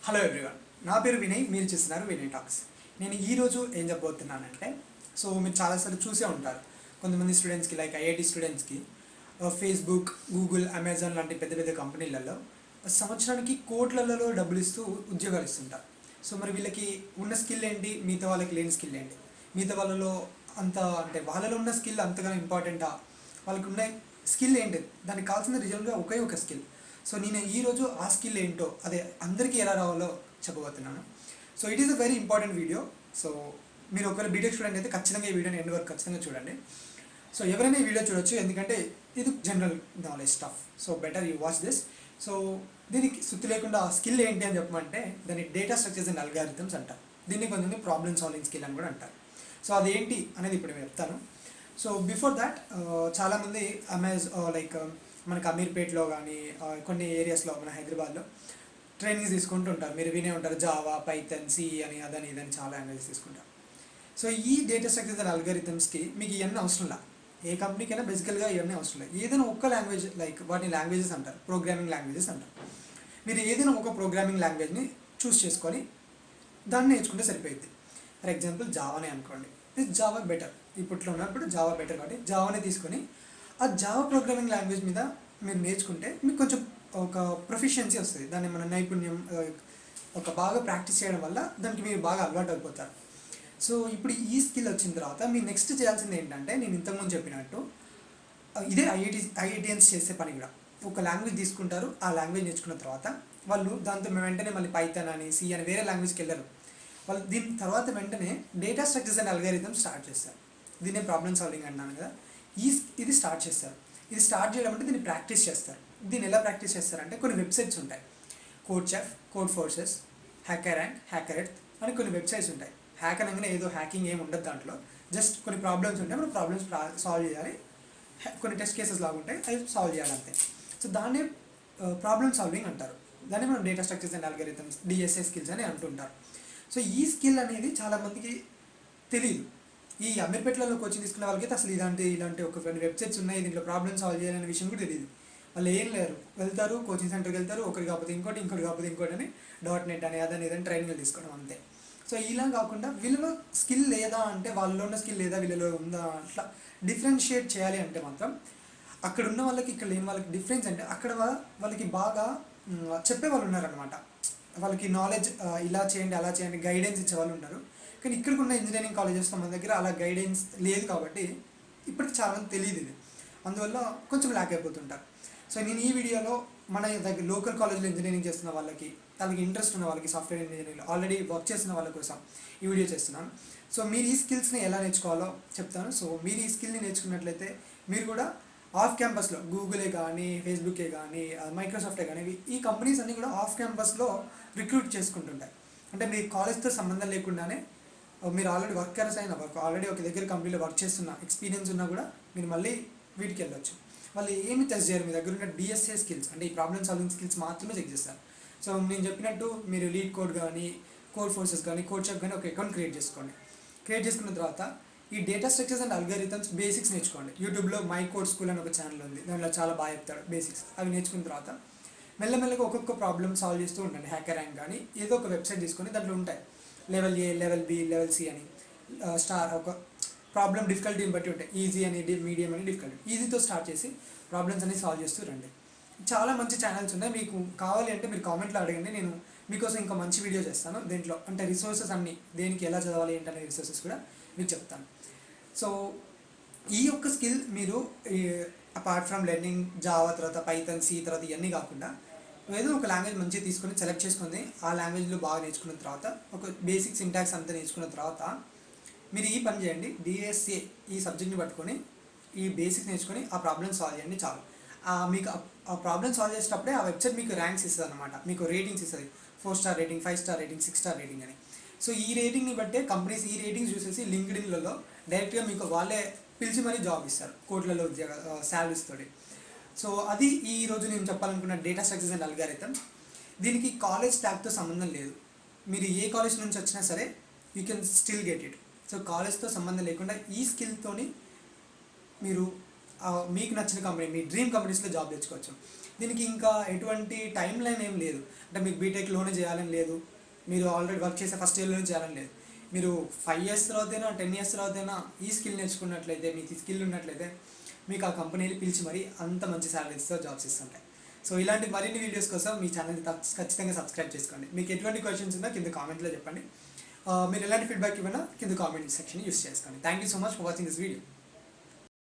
Hello everyone, నా పేరు వినయ్. మీరు చూస్తున్నారు వినయ్ టాక్స్. నేను ఈరోజు ఏం చెప్పబోతున్నానంటే, మీరు చాలాసార్లు చూసే ఉంటారు కొంతమంది స్టూడెంట్స్కి, లైక్ ఐఐటి స్టూడెంట్స్కి ఫేస్బుక్, గూగుల్, అమెజాన్ లాంటి పెద్ద పెద్ద కంపెనీలలో సంవత్సరానికి కోట్లలో డబ్బులు ఇస్తూ ఉద్యోగాలు ఇస్తుంటారు. మరి వీళ్ళకి ఉన్న స్కిల్ ఏంటి, మిగతా వాళ్ళకి లేని స్కిల్ ఏంటి, మిగతా వాళ్ళలో అంత అంటే వాళ్ళలో ఉన్న స్కిల్ అంతగానో ఇంపార్టెంటా, వాళ్ళకు ఉన్న స్కిల్ ఏంటి, దానికి కావాల్సిన రిజల్ట్గా ఒకే ఒక స్కిల్. నేను ఈరోజు ఆ స్కిల్ ఏంటో అదే అందరికీ ఎలా రావాలో చెప్పబోతున్నాను. It is a very important video. మీరు ఒకవేళ బీటెక్ స్టూడెంట్ అయితే ఖచ్చితంగా ఈ వీడియోని ఎండ్ వరకు ఖచ్చితంగా చూడండి. ఎవరైనా ఈ వీడియో చూడొచ్చు, ఎందుకంటే ఇది general knowledge stuff. Better you watch this. So దీనికి సుత్తి లేకుండా ఆ స్కిల్ ఏంటి అని చెప్పమంటే, దాన్ని డేటా స్ట్రక్చర్స్ అండ్ అల్గారిథమ్స్ అంటారు. దీన్ని కొంచెం ప్రాబ్లమ్ సాల్వింగ్ స్కిల్ అని కూడా అంటారు. అదేంటి అనేది ఇప్పుడు నేను చెప్తాను. బిఫోర్ దాట్, చాలామంది లైక్ మనకి అమీర్పేట్లో కానీ కొన్ని ఏరియాస్లో మన హైదరాబాద్లో ట్రైనింగ్స్ తీసుకుంటూ ఉంటారు. మీరు వినే ఉంటారు, జావా, పైథాన్, సి అని అదని ఇదని చాలా లాంగ్వేజెస్ తీసుకుంటారు. ఈ డేటా స్ట్రక్చర్స్ అండ్ అల్గారిథమ్స్కి మీకు ఇవన్నీ అవసరం లేదు. ఏ కంపెనీకైనా బేసికల్గా ఇవన్నీ అవసరం లేదు. ఏదైనా ఒక్క లాంగ్వేజ్, లైక్ వాటిని లాంగ్వేజెస్ అంటారు, ప్రోగ్రామింగ్ లాంగ్వేజెస్ అంటారు. మీరు ఏదైనా ఒక ప్రోగ్రామింగ్ లాంగ్వేజ్ని చూస్ చేసుకొని దాన్ని నేర్చుకుంటే సరిపోయింది. ఫర్ ఎగ్జాంపుల్ జావానే అనుకోండి, ఇది జావా బెటర్, ఇప్పట్లో ఉన్నప్పుడు జావా బెటర్ కాబట్టి జావానే తీసుకొని ఆ జావా ప్రోగ్రామింగ్ లాంగ్వేజ్ మీద మీరు నేర్చుకుంటే మీకు కొంచెం ఒక ప్రొఫిషియన్సీ వస్తుంది. దాన్ని మన నైపుణ్యం ఒక బాగా ప్రాక్టీస్ చేయడం వల్ల దానికి మీరు బాగా అలవాటు అయిపోతారు. ఇప్పుడు ఈ స్కిల్ వచ్చిన తర్వాత మీరు నెక్స్ట్ చేయాల్సింది ఏంటంటే, నేను ఇంతకుముందు చెప్పినట్టు ఇదే ఐఐటియన్స్ చేసే పని కూడా. ఒక లాంగ్వేజ్ తీసుకుంటారు, ఆ లాంగ్వేజ్ నేర్చుకున్న తర్వాత వాళ్ళు దాంతో వెంటనే మళ్ళీ పైథాన్ అని, సి అని వేరే లాంగ్వేజ్కి వెళ్ళరు. వాళ్ళు దీని తర్వాత వెంటనే data structures and algorithms start చేస్తారు. దీన్నే ప్రాబ్లమ్ సాల్వింగ్ అన్నాను కదా. ఇది స్టార్ట్ చేస్తారు. ఇది స్టార్ట్ చేయడం అంటే దీన్ని ప్రాక్టీస్ చేస్తారు. దీన్ని ఎలా ప్రాక్టీస్ చేస్తారంటే, కొన్ని వెబ్సైట్స్ ఉంటాయి. CodeChef, Codeforces, HackerRank, HackerEarth అని కొన్ని వెబ్సైట్స్ ఉంటాయి. హ్యాక్ అనగానే ఏదో హ్యాకింగ్ ఏమి ఉండదు దాంట్లో. జస్ట్ కొన్ని ప్రాబ్లమ్స్ ఉంటాయి, మనం ప్రాబ్లమ్స్ సాల్వ్ చేయాలి. కొన్ని టెస్ట్ కేసెస్ లాగా ఉంటాయి, అవి సాల్వ్ చేయాలంతే. దాన్నే ప్రాబ్లమ్ సాల్వింగ్ అంటారు. దాన్ని మనం data structures and algorithms, DSA skills అని అంటుంటారు. ఈ స్కిల్ అనేది చాలామందికి తెలియదు. ఈ అమీర్పేటలలో కోచింగ్ తీసుకునే వాళ్ళకైతే అసలు ఇలాంటి ఒక కొన్ని వెబ్సైట్స్ ఉన్నాయి, దీంట్లో ప్రాబ్లమ్ సాల్వ్ చేయాలనే విషయం కూడా తెలియదు. వాళ్ళు ఏం లేరు, వెళ్తారు కోచింగ్ సెంటర్కి వెళ్తారు, ఒకటి కాకపోతే ఇంకోటి కాకపోతే ఇంకోటి అని .NET అని అదని ఏదైనా ట్రైనింగ్లు తీసుకోవడం అంతే. ఇలా కాకుండా వీళ్ళలో స్కిల్ లేదా అంటే, వాళ్ళలో ఉన్న స్కిల్ లేదా వీళ్ళలో ఉందా, అట్లా డిఫరెన్షియేట్ చేయాలి అంటే మాత్రం అక్కడ ఉన్న వాళ్ళకి ఇక్కడ లేని వాళ్ళకి డిఫరెన్స్ అంటే, అక్కడ వాళ్ళకి బాగా చెప్పే వాళ్ళు ఉన్నారనమాట. వాళ్ళకి నాలెడ్జ్ ఇలా చేయండి అలా చేయండి గైడెన్స్ ఇచ్చే వాళ్ళు ఉన్నారు. కానీ ఇక్కడికి ఉన్న ఇంజనీరింగ్ కాలేజెస్లో మన దగ్గర అలా గైడెన్స్ లేదు కాబట్టి ఇప్పటికి చాలామంది తెలియదు ఇది. అందువల్ల కొంచెం ల్యాక్ అయిపోతుంటారు. నేను ఈ వీడియోలో మన దగ్గర లోకల్ కాలేజ్లో ఇంజనీరింగ్ చేస్తున్న వాళ్ళకి, వాళ్ళకి ఇంట్రెస్ట్ ఉన్న వాళ్ళకి, సాఫ్ట్వేర్ ఇంజనీరింగ్లో ఆల్రెడీ వర్క్ చేస్తున్న వాళ్ళ కోసం ఈ వీడియో చేస్తున్నాను. మీరు ఈ స్కిల్స్ని ఎలా నేర్చుకోవాలో చెప్తాను. మీరు ఈ స్కిల్ని నేర్చుకున్నట్లయితే మీరు కూడా ఆఫ్ క్యాంపస్లో గూగులే కానీ, ఫేస్బుకే కానీ, మైక్రోసాఫ్టే కానీ, ఈ కంపెనీస్ అన్నీ కూడా ఆఫ్ క్యాంపస్లో రిక్రూట్ చేసుకుంటుంటాయి. అంటే మీ కాలేజ్తో సంబంధం లేకుండానే మీరు ఆల్రెడీ వర్కర్స్ అయినా, ఆల్రెడీ ఒక దగ్గర కంపెనీలో వర్క్ చేస్తున్న ఎక్స్పీరియన్స్ ఉన్నా కూడా మీరు మళ్ళీ వీటికి వెళ్ళొచ్చు. వాళ్ళు ఏమి టెస్ట్ చేయరు, మీ దగ్గర ఉన్న డిఎస్ఏ స్కిల్స్ అంటే ఈ ప్రాబ్లమ్ సాల్వింగ్ స్కిల్స్ మాత్రమే చెక్ చేస్తారు. నేను చెప్పినట్టు మీరు లీడ్ కోడ్ కానీ, కోడ్ ఫోర్సెస్ కానీ, కోడ్ చెఫ్ కానీ ఒక అకౌంట్ క్రియేట్ చేసుకోండి. క్రియేట్ చేసుకున్న తర్వాత ఈ data structures and algorithms basics నేర్చుకోండి. యూట్యూబ్లో మై కోడ్ స్కూల్ అని ఒక ఛానల్ ఉంది, దాంట్లో చాలా బాగా చెప్తాడు బేసిక్స్. అవి నేర్చుకున్న తర్వాత మెల్లమెల్లగా ఒక్కొక్క ప్రాబ్లమ్ సాల్వ్ చేస్తూ ఉండండి. హ్యాకర్ ర్యాంక్ కానీ ఏదో ఒక వెబ్సైట్ తీసుకొని దాంట్లో ఉంటాయి లెవెల్ ఏ, లెవెల్ బి, లెవెల్ సి అని స్టార్ ఒక ప్రాబ్లమ్ డిఫికల్టీని బట్టి ఉంటాయి. ఈజీ అని, మీడియం అని, డిఫికల్టీ. ఈజీతో స్టార్ట్ చేసి ప్రాబ్లమ్స్ అన్ని సాల్వ్ చేస్తూ రండి. చాలా మంచి ఛానల్స్ ఉన్నాయి, మీకు కావాలి అంటే మీరు కామెంట్లో అడగండి, నేను మీకోసం ఇంకా మంచి వీడియో చేస్తాను. దీంట్లో అంటే రిసోర్సెస్ అన్నీ, దేనికి ఎలా చదవాలి ఏంటనే రిసోర్సెస్ కూడా మీకు చెప్తాను. ఈ యొక్క స్కిల్ మీరు అపార్ట్ ఫ్రమ్ లెర్నింగ్ జావా తర్వాత పైథాన్, సి తర్వాత ఇవన్నీ కాకుండా ఏదో ఒక లాంగ్వేజ్ మంచిగా తీసుకొని సెలెక్ట్ చేసుకొని ఆ లాంగ్వేజ్లో బాగా నేర్చుకున్న తర్వాత, ఒక బేసిక్ సింటాక్స్ అంతా నేర్చుకున్న తర్వాత మీరు ఈ పని చేయండి. డిఎస్ఏ ఈ సబ్జెక్ట్ని పట్టుకొని ఈ బేసిక్స్ నేర్చుకొని ఆ ప్రాబ్లమ్ సాల్వ్ చేయండి చాలు. మీకు ఆ ప్రాబ్లమ్ సాల్వ్ చేసేటప్పుడే ఆ వెబ్సైట్ మీకు ర్యాంక్స్ ఇస్తుంది అనమాట, మీకు రేటింగ్స్ ఇస్తుంది. 4 star rating, 5 star rating, 6 star rating అని. ఈ రేటింగ్ని బట్టే కంపెనీస్ ఈ రేటింగ్స్ చూసేసి లింక్డ్ఇన్లలో డైరెక్ట్గా మీకు వాళ్ళే పిలిచి మరీ జాబ్ ఇస్తారు, కోట్లలో శాలరీస్ తోటి. అది ఈరోజు నేను చెప్పాలనుకున్న డేటా స్ట్రక్చర్స్ అండ్ అల్గారిథమ్స్. దీనికి కాలేజ్ ట్యాగ్తో సంబంధం లేదు. మీరు ఏ కాలేజ్ నుంచి వచ్చినా సరే you can still get it. కాలేజ్తో సంబంధం లేకుండా ఈ స్కిల్తోని మీరు మీకు నచ్చిన కంపెనీ, మీ డ్రీమ్ కంపెనీస్లో జాబ్ తెచ్చుకోవచ్చు. దీనికి ఇంకా ఎటువంటి టైం లైన్ ఏం లేదు. అంటే మీకు బీటెక్లోనే చేయాలని లేదు, మీరు ఆల్రెడీ వర్క్ చేసే ఫస్ట్ ఇయర్లోనే చేయాలని లేదు. మీరు 5 years తర్వాతైనా 10 years తర్వాతైనా ఈ స్కిల్ నేర్చుకున్నట్లయితే, మీకు ఈ స్కిల్ ఉన్నట్లయితే మీకు ఆ కంపెనీలు పిలిచి మరి అంత మంచి శాలరీస్తో జాబ్స్ ఇస్తుంటాయి. సో ఇలాంటి మరిన్ని వీడియోస్ కోసం మీ ఛానల్ని ఖచ్చితంగా సబ్స్క్రైబ్ చేసుకోండి. మీకు ఎటువంటి క్వశ్చన్స్ ఉన్నా కింద కామెంట్లో చెప్పండి. మీరు ఎలాంటి ఫీడ్బ్యాక్ ఇవ్వనా కింద కామెంట్ సెక్షన్ యూస్ చేసుకోండి. Thank you so much for watching this video.